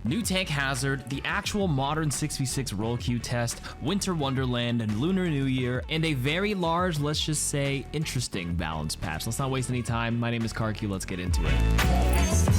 New tank hazard, the actual modern 6v6 role queue test, Winter Wonderland, and Lunar New Year, and a very large, let's just say, interesting balance patch. Let's not waste any time. My name is KarQ, let's get into it.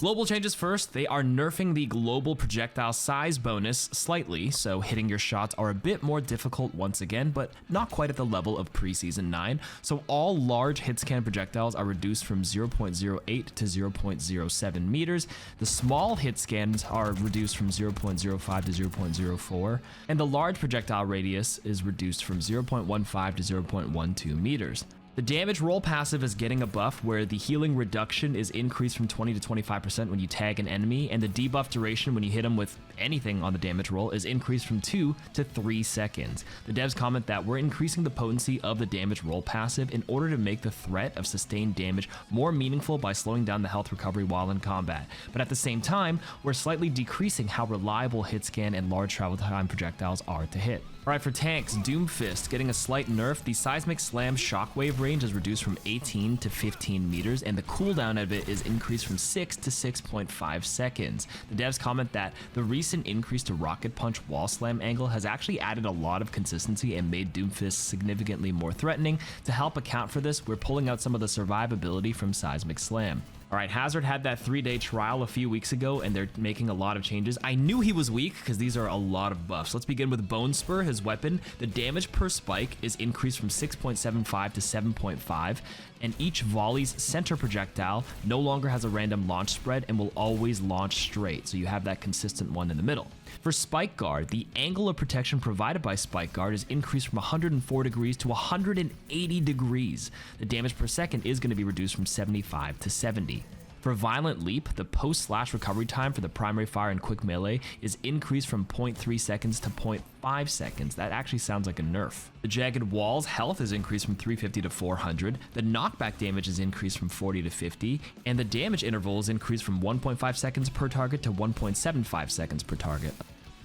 Global changes first, they are nerfing the global projectile size bonus slightly, so hitting your shots are a bit more difficult once again, but not quite at the level of pre-season 9. So all large hit scan projectiles are reduced from 0.08 to 0.07 meters. The small hit scans are reduced from 0.05 to 0.04, and the large projectile radius is reduced from 0.15 to 0.12 meters. The damage roll passive is getting a buff where the healing reduction is increased from 20 to 25% when you tag an enemy, and the debuff duration when you hit them with anything on the damage roll is increased from 2 to 3 seconds. The devs comment that we're increasing the potency of the damage roll passive in order to make the threat of sustained damage more meaningful by slowing down the health recovery while in combat. But at the same time, we're slightly decreasing how reliable hit scan and large travel time projectiles are to hit. Alright, for tanks, DOOMFIST getting a slight nerf. The seismic slam shockwave range is reduced from 18 to 15 meters, and the cooldown of it is increased from 6 to 6.5 seconds. The devs comment that the recent increase to rocket punch wall slam angle has actually added a lot of consistency and made DOOMFIST significantly more threatening. To help account for this, we're pulling out some of the survivability from seismic slam. Alright, Hazard had that 3-day trial a few weeks ago, and they're making a lot of changes. I knew he was weak because these are a lot of buffs. Let's begin with Bone Spur, his weapon. The damage per spike is increased from 6.75 to 7.5, and each volley's center projectile no longer has a random launch spread and will always launch straight, so you have that consistent one in the middle. For Spike Guard, the angle of protection provided by Spike Guard is increased from 104 degrees to 180 degrees. The damage per second is going to be reduced from 75 to 70. For Violent Leap, the post-slash recovery time for the primary fire and quick melee is increased from 0.3 seconds to 0.5 seconds. That actually sounds like a nerf. The Jagged Wall's health is increased from 350 to 400, the knockback damage is increased from 40 to 50, and the damage interval is increased from 1.5 seconds per target to 1.75 seconds per target.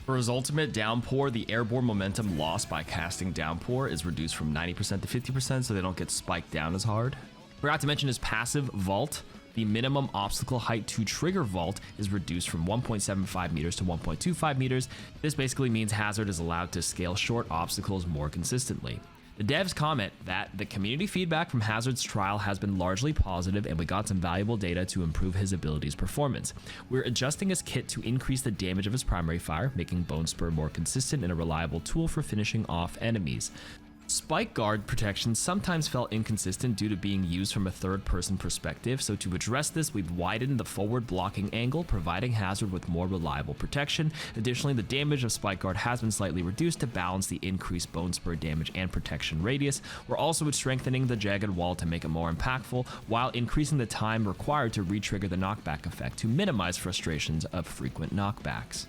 For his ultimate Downpour, the airborne momentum lost by casting Downpour is reduced from 90% to 50% so they don't get spiked down as hard. Forgot to mention his passive Vault. The minimum obstacle height to trigger Vault is reduced from 1.75 meters to 1.25 meters. This basically means Hazard is allowed to scale short obstacles more consistently. The devs comment that the community feedback from Hazard's trial has been largely positive, and we got some valuable data to improve his abilities performance. We're adjusting his kit to increase the damage of his primary fire, making Bone Spur more consistent and a reliable tool for finishing off enemies. Spike Guard protection sometimes felt inconsistent due to being used from a third-person perspective, so to address this, we've widened the forward blocking angle, providing Hazard with more reliable protection. Additionally, the damage of Spike Guard has been slightly reduced to balance the increased Bone Spur damage and protection radius. We're also strengthening the Jagged Wall to make it more impactful, while increasing the time required to re-trigger the knockback effect to minimize frustrations of frequent knockbacks.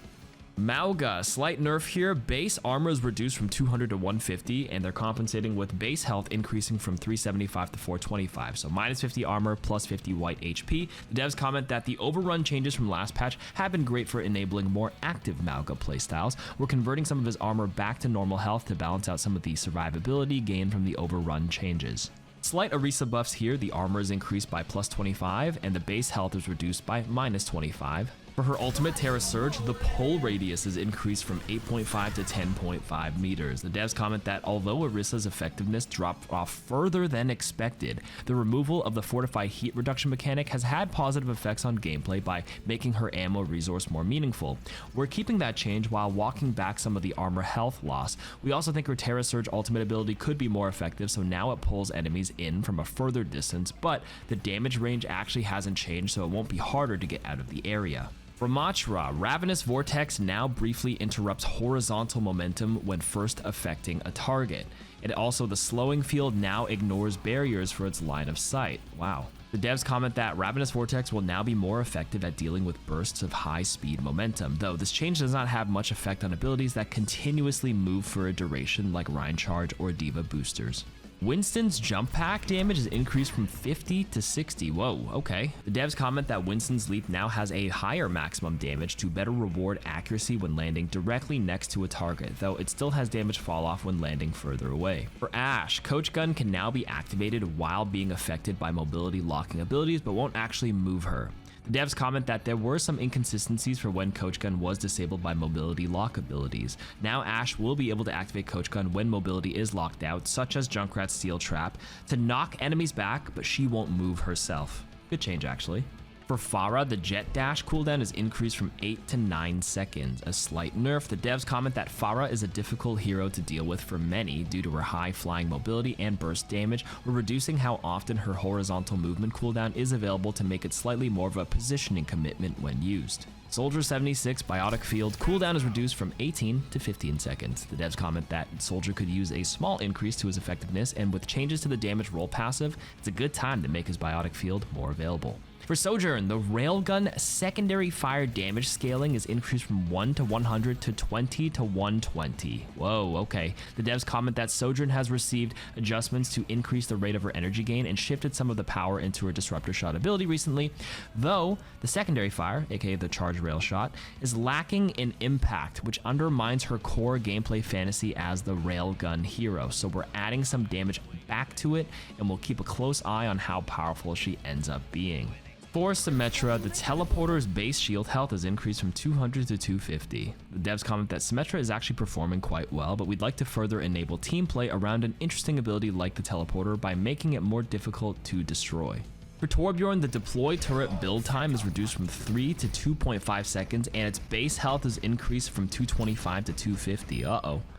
MAUGA, slight nerf here. Base armor is reduced from 200 to 150, and they're compensating with base health increasing from 375 to 425. So minus 50 armor, plus 50 white HP. The devs comment that the overrun changes from last patch have been great for enabling more active MAUGA playstyles. We're converting some of his armor back to normal health to balance out some of the survivability gained from the overrun changes. Slight ORISA buffs here. The armor is increased by plus 25, and the base health is reduced by minus 25. For her ultimate Terra Surge, the pull radius is increased from 8.5 to 10.5 meters. The devs comment that although ORISA's effectiveness dropped off further than expected, the removal of the fortified heat reduction mechanic has had positive effects on gameplay by making her ammo resource more meaningful. We're keeping that change while walking back some of the armor health loss. We also think her Terra Surge ultimate ability could be more effective, so now it pulls enemies in from a further distance, but the damage range actually hasn't changed, so it won't be harder to get out of the area. RAMATTRA, Ravenous Vortex now briefly interrupts horizontal momentum when first affecting a target. And also the slowing field now ignores barriers for its line of sight. Wow. The devs comment that Ravenous Vortex will now be more effective at dealing with bursts of high-speed momentum, though this change does not have much effect on abilities that continuously move for a duration like REIN Charge or Diva boosters. Winston's jump pack damage is increased from 50 to 60. Whoa, okay. The devs comment that Winston's leap now has a higher maximum damage to better reward accuracy when landing directly next to a target, though it still has damage fall off when landing further away. For Ashe, Coach Gun can now be activated while being affected by mobility locking abilities, but won't actually move her. The devs comment that there were some inconsistencies for when Coach Gun was disabled by mobility lock abilities. Now Ashe will be able to activate Coach Gun when mobility is locked out, such as Junkrat's Steel Trap, to knock enemies back, but she won't move herself. Good change, actually. For PHARAH, the Jet Dash cooldown is increased from 8 to 9 seconds, a slight nerf. The devs comment that PHARAH is a difficult hero to deal with for many due to her high flying mobility and burst damage, or reducing how often her horizontal movement cooldown is available to make it slightly more of a positioning commitment when used. Soldier 76 Biotic Field cooldown is reduced from 18 to 15 seconds. The devs comment that Soldier could use a small increase to his effectiveness, and with changes to the damage roll passive, it's a good time to make his Biotic Field more available. For Sojourn, the Railgun secondary fire damage scaling is increased from 1 to 100 to 20 to 120. Whoa, okay. The devs comment that Sojourn has received adjustments to increase the rate of her energy gain and shifted some of the power into her Disruptor Shot ability recently, though the secondary fire, aka the Charge Rail Shot, is lacking in impact, which undermines her core gameplay fantasy as the Railgun hero. So we're adding some damage back to it, and we'll keep a close eye on how powerful she ends up being. For SYMMETRA, the teleporter's base shield health is increased from 200 to 250. The devs comment that SYMMETRA is actually performing quite well, but we'd like to further enable team play around an interesting ability like the teleporter by making it more difficult to destroy. For TORBJORN, the deploy turret build time is reduced from 3 to 2.5 seconds, and its base health is increased from 225 to 250.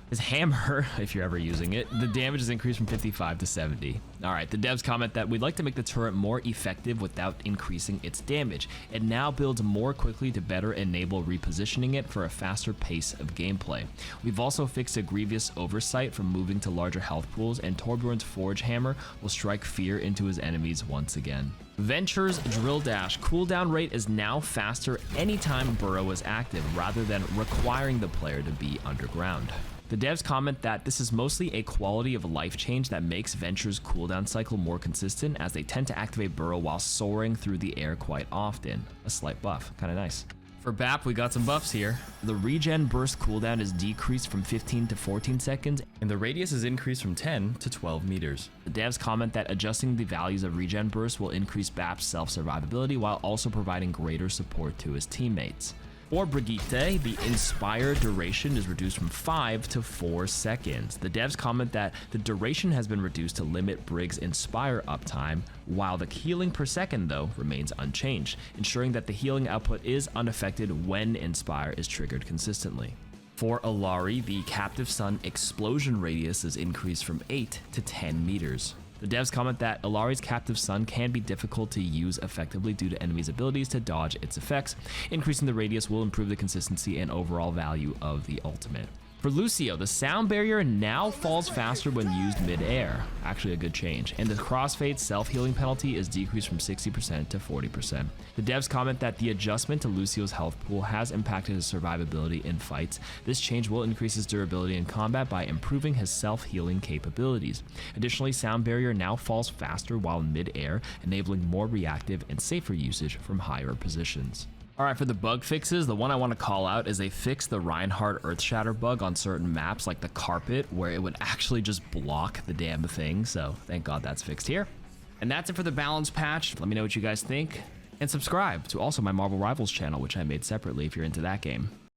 His hammer, if you're ever using it, the damage is increased from 55 to 70. Alright, the devs comment that we'd like to make the turret more effective without increasing its damage. It now builds more quickly to better enable repositioning it for a faster pace of gameplay. We've also fixed a grievous oversight from moving to larger health pools, and TORBJORN's Forge Hammer will strike fear into his enemies once again. Venture's Drill Dash cooldown rate is now faster anytime Burrow is active, rather than requiring the player to be underground. The devs comment that this is mostly a quality of life change that makes Venture's cooldown cycle more consistent, as they tend to activate Burrow while soaring through the air quite often. A slight buff, kinda nice. For BAP, we got some buffs here. The regen burst cooldown is decreased from 15 to 14 seconds, and the radius is increased from 10 to 12 meters. The devs comment that adjusting the values of regen burst will increase BAP's self-survivability while also providing greater support to his teammates. For Brigitte, the Inspire duration is reduced from 5 to 4 seconds. The devs comment that the duration has been reduced to limit Brig's Inspire uptime, while the healing per second, though, remains unchanged, ensuring that the healing output is unaffected when Inspire is triggered consistently. For ILLARI, the Captive Sun explosion radius is increased from 8 to 10 meters. The devs comment that ILLARI's Captive Sun can be difficult to use effectively due to enemies' abilities to dodge its effects. Increasing the radius will improve the consistency and overall value of the ultimate. For LUCIO, the sound barrier now falls faster when used mid-air, actually a good change, and the crossfade self-healing penalty is decreased from 60% to 40%. The devs comment that the adjustment to LUCIO's health pool has impacted his survivability in fights. This change will increase his durability in combat by improving his self-healing capabilities. Additionally, sound barrier now falls faster while in mid-air, enabling more reactive and safer usage from higher positions. Alright, for the bug fixes, the one I want to call out is they fixed the Reinhardt Earthshatter bug on certain maps like the carpet, where it would actually just block the damn thing, so thank God that's fixed here. And that's it for the balance patch. Let me know what you guys think, and subscribe to also my Marvel Rivals channel, which I made separately if you're into that game.